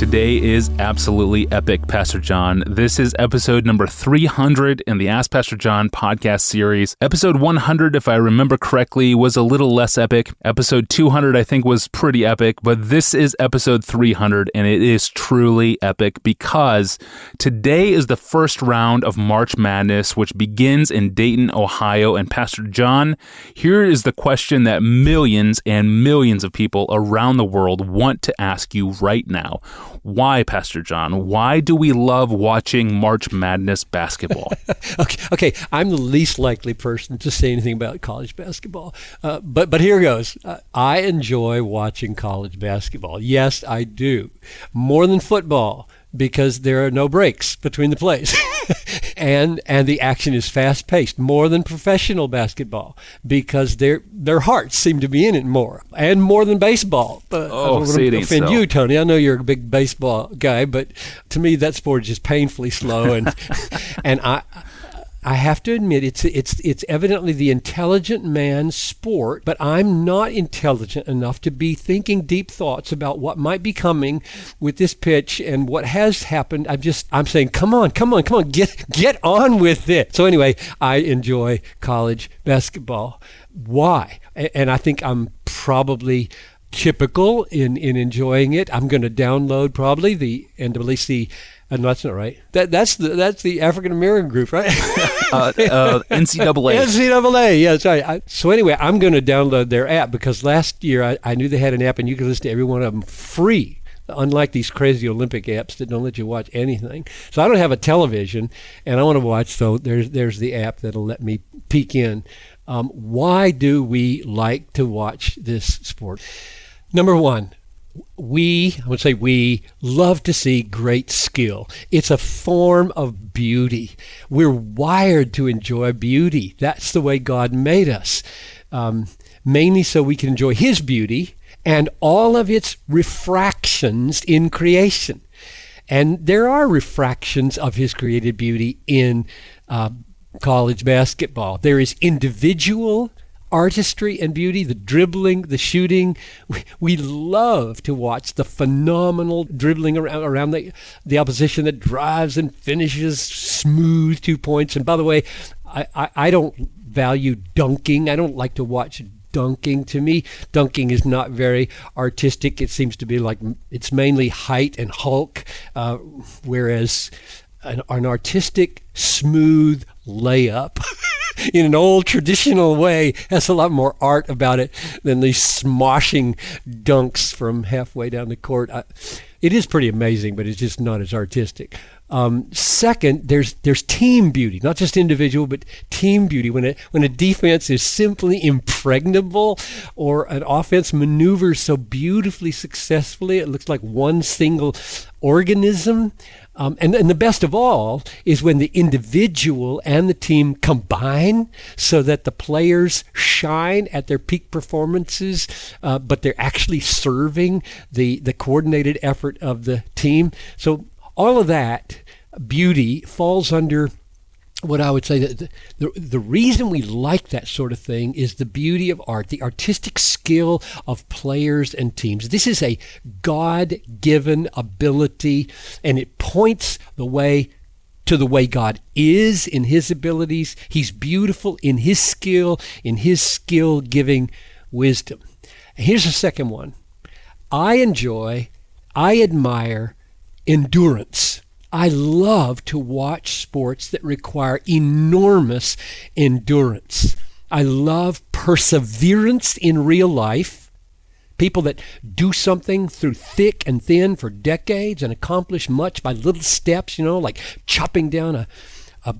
Today is absolutely epic, Pastor John. This is episode number 300 in the Ask Pastor John podcast series. Episode 100, if I remember correctly, was a little less epic. Episode 200, I think, was pretty epic, but this is episode 300, and it is truly epic because today is the first round of March Madness, which begins in Dayton, Ohio. And Pastor John, here is the question that millions and millions of people around the world want to ask you right now. Why, Pastor John? Why do we love watching March Madness basketball? Okay, I'm the least likely person to say anything about college basketball, but here goes. I enjoy watching college basketball. Yes, I do. More than football, because there are no breaks between the plays. and the action is fast-paced, more than professional basketball, because their hearts seem to be in it more, and more than baseball. I don't want to offend you, Tony. I know you're a big baseball guy, but to me that sport is just painfully slow, and and I have to admit, it's evidently the intelligent man's sport, but I'm not intelligent enough to be thinking deep thoughts about what might be coming with this pitch and what has happened. I'm saying, come on, get on with it. So anyway, I enjoy college basketball. Why? And I think I'm probably typical in enjoying it. I'm going to download probably the NAACP. No, that's not right. That's the African American group, right? NCAA. NCAA, yeah, that's right. So anyway, I'm going to download their app because last year I knew they had an app and you could listen to every one of them free, unlike these crazy Olympic apps that don't let you watch anything. So I don't have a television and I want to watch, so there's the app that'll let me peek in. Why do we like to watch this sport? Number one, we love to see great skill. It's a form of beauty. We're wired to enjoy beauty. That's the way God made us, mainly so we can enjoy His beauty and all of its refractions in creation. And there are refractions of His created beauty in college basketball. There is individual artistry and beauty, the dribbling, the shooting. We love to watch the phenomenal dribbling around the opposition that drives and finishes smooth 2 points. And by the way, I don't value dunking. I don't like to watch dunking. To me, dunking is not very artistic. It seems to be like it's mainly height and hulk, whereas an artistic, smooth layup in an old traditional way has a lot more art about it than these smoshing dunks from halfway down the court. It is pretty amazing, but it's just not as artistic. Second, there's team beauty, not just individual, but team beauty. When a defense is simply impregnable, or an offense maneuvers so beautifully successfully, it looks like one single organism. And the best of all is when the individual and the team combine so that the players shine at their peak performances, but they're actually serving the coordinated effort of the team. So all of that beauty falls under what I would say that the reason we like that sort of thing is the beauty of art, the artistic skill of players and teams. This is a God-given ability, and it points the way to the way God is in His abilities. He's beautiful in His skill-giving wisdom. And here's the second one. I admire endurance. I love to watch sports that require enormous endurance. I love perseverance in real life. People that do something through thick and thin for decades and accomplish much by little steps, like chopping down a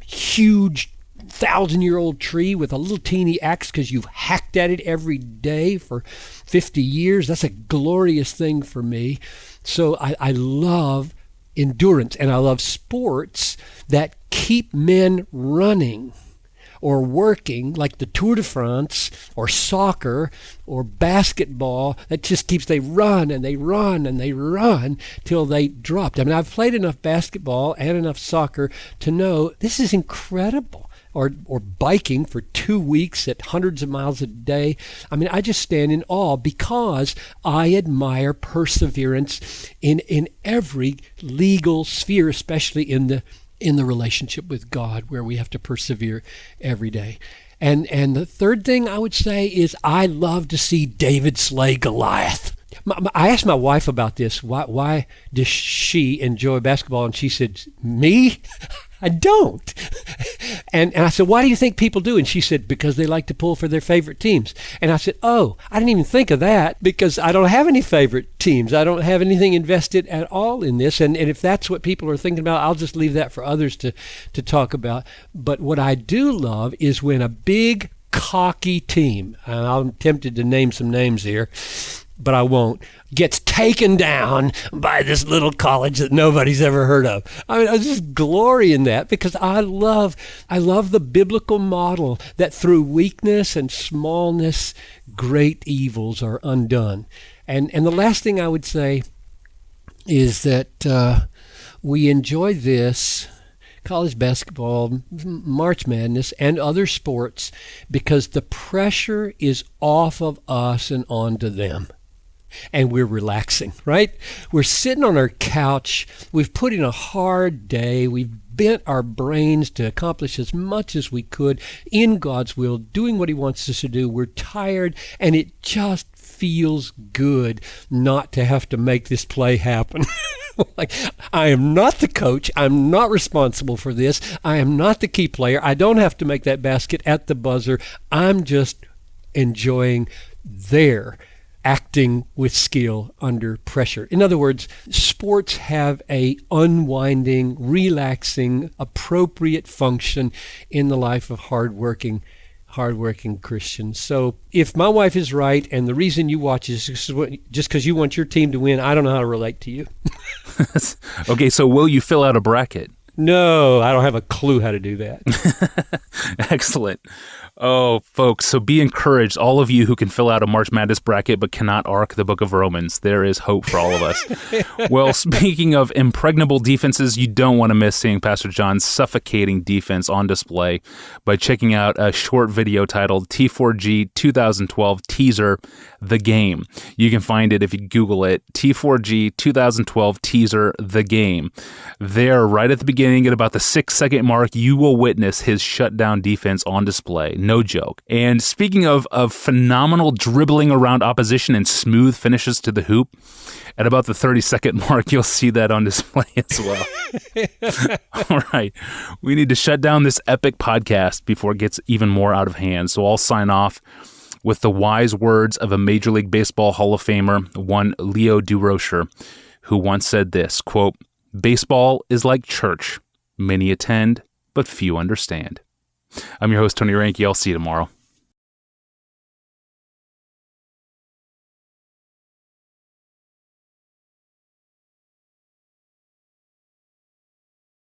huge 1,000-year-old tree with a little teeny axe because you've hacked at it every day for 50 years. That's a glorious thing for me. So I love endurance, and I love sports that keep men running or working, like the Tour de France or soccer or basketball. That just keeps, they run and they run and they run till they drop. I mean, I've played enough basketball and enough soccer to know this is incredible. or biking for 2 weeks at hundreds of miles a day. I mean, I just stand in awe because I admire perseverance in every legal sphere, especially in the relationship with God, where we have to persevere every day. And the third thing I would say is I love to see David slay Goliath. I asked my wife about this. Why does she enjoy basketball? And she said, me? I don't. And I said, why do you think people do? And she said, because they like to pull for their favorite teams. And I said, oh, I didn't even think of that because I don't have any favorite teams. I don't have anything invested at all in this. And if that's what people are thinking about, I'll just leave that for others to talk about. But what I do love is when a big, cocky team, and I'm tempted to name some names here, but I won't, gets taken down by this little college that nobody's ever heard of. I mean, I just glory in that because I love the biblical model that through weakness and smallness, great evils are undone. And the last thing I would say is that we enjoy this college basketball, March Madness, and other sports because the pressure is off of us and onto them. And we're relaxing, right? We're sitting on our couch. We've put in a hard day. We've bent our brains to accomplish as much as we could in God's will, doing what He wants us to do. We're tired, and it just feels good not to have to make this play happen. Like, I am not the coach. I'm not responsible for this. I am not the key player. I don't have to make that basket at the buzzer. I'm just enjoying their acting with skill under pressure. In other words, sports have a unwinding, relaxing, appropriate function in the life of hardworking Christians. So if my wife is right and the reason you watch is just because you want your team to win, I don't know how to relate to you. Okay, so will you fill out a bracket? No, I don't have a clue how to do that. Excellent. Oh, folks, so be encouraged, all of you who can fill out a March Madness bracket but cannot arc the book of Romans. There is hope for all of us. Well, speaking of impregnable defenses, you don't want to miss seeing Pastor John's suffocating defense on display by checking out a short video titled T4G 2012 Teaser, The Game. You can find it if you Google it, T4G 2012 Teaser, The Game. There, right at the beginning, at about the 6-second mark, you will witness his shutdown defense on display. No joke. And speaking of phenomenal dribbling around opposition and smooth finishes to the hoop, at about the 30-second mark, you'll see that on display as well. All right. We need to shut down this epic podcast before it gets even more out of hand. So I'll sign off with the wise words of a Major League Baseball Hall of Famer, one Leo Durocher, who once said this, quote, "Baseball is like church. Many attend, but few understand." I'm your host, Tony Reinke. I'll see you tomorrow.